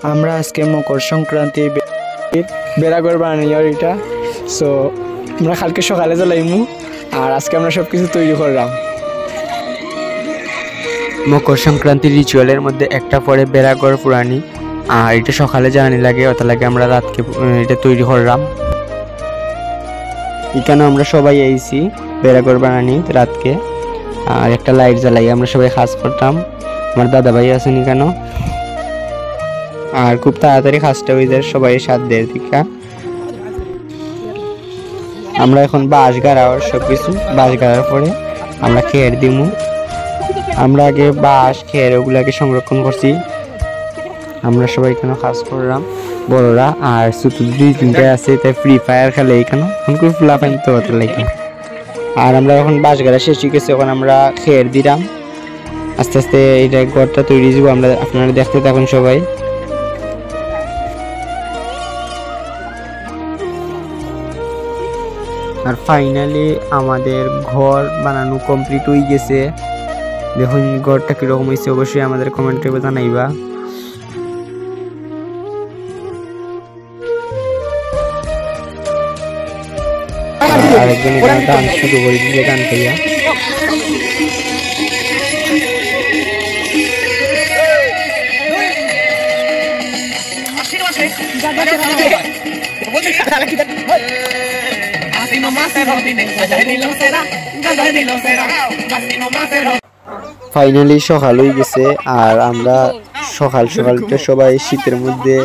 আমরা আজকে মকর সংক্রান্তি বেড়াঘর বানাইয়ার এটা। সো আমরা কালকে সকালে জ্বালাইমু আর আজকে আমরা সব কিছু তৈরি করলাম। মকর সংক্রান্তির রিচুয়ালের মধ্যে একটা পরে বেড়াঘর পুরানি, আর এটা সকালে জ্বালানি লাগে, ওটা লাগে আমরা রাতকে এটা তৈরি করলাম। এখানে আমরা সবাই আইছি বেড়াঘর বানানি রাতকে, আর একটা লাইট জ্বালাই আমরা সবাই কাজ করতাম। আমার দাদা ভাই আছেন এখানে, আর খুব তাড়াতাড়ি কাজটা হয়ে যায় সবাই 7:30 দিকে। আমরা এখন বাঁশ গাড়ার সবকিছু, বাঁশ গাড়ার পরে আমরা খের দিমু। আমরা আগে বাঁশ খের ওগুলাকে সংরক্ষণ করছি। আমরা সবাই এখানে কাজ করলাম বড়রা, আর শুধু 2-3টা আছে তাই ফ্রি ফায়ার খেলে এখানে খুব ফুলা পানি তো হতে লাগে। আর আমরা এখন বাঁশ গাড়া শেষ হয়ে গেছে, এখন আমরা খের দিলাম। আস্তে আস্তে এটা ঘরটা তৈরি যাব, আমরা আপনারা দেখতে থাকুন সবাই। আর ফাইনালি আমাদের ঘর বানানো কমপ্লিট হয়ে গেছে। দেখুন ঘরটা কিরকম হয়েছে, অবশ্যই আমাদের কমেন্টে জানাইবা। আরেকজন গান শুরু করে দিলে গান খাইয়া। ফাইনালি সকাল হয়ে গেছে, আর আমরা সকাল সকালটা সবাই শীতের মধ্যে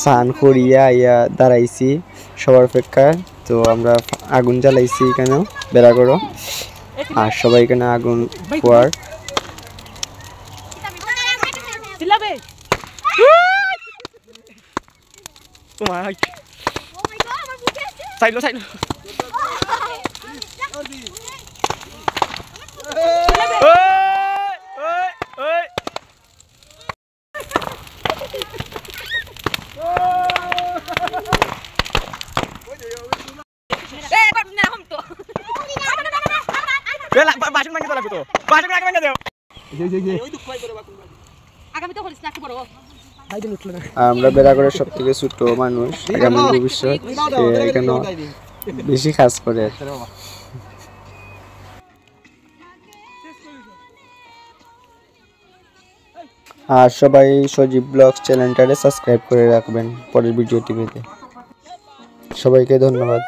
স্নান করিয়া ইয়া দাঁড়াইছি সবার অপেক্ষায়। তো আমরা আগুন জ্বালাইছি এখানে বেড়াঘর, আর সবাই এখানে আগুন পোয়ার। আমরা বেড়াঘরের সব থেকে ছোট মানুষ, আগামী ভবিষ্যৎ এখানে বেশি কাজ করে। আর সবাই সজীব ব্লগস চ্যানেলটারে সাবস্ক্রাইব করে রাখবেন পরের ভিডিওটি পেতে। সবাইকে ধন্যবাদ।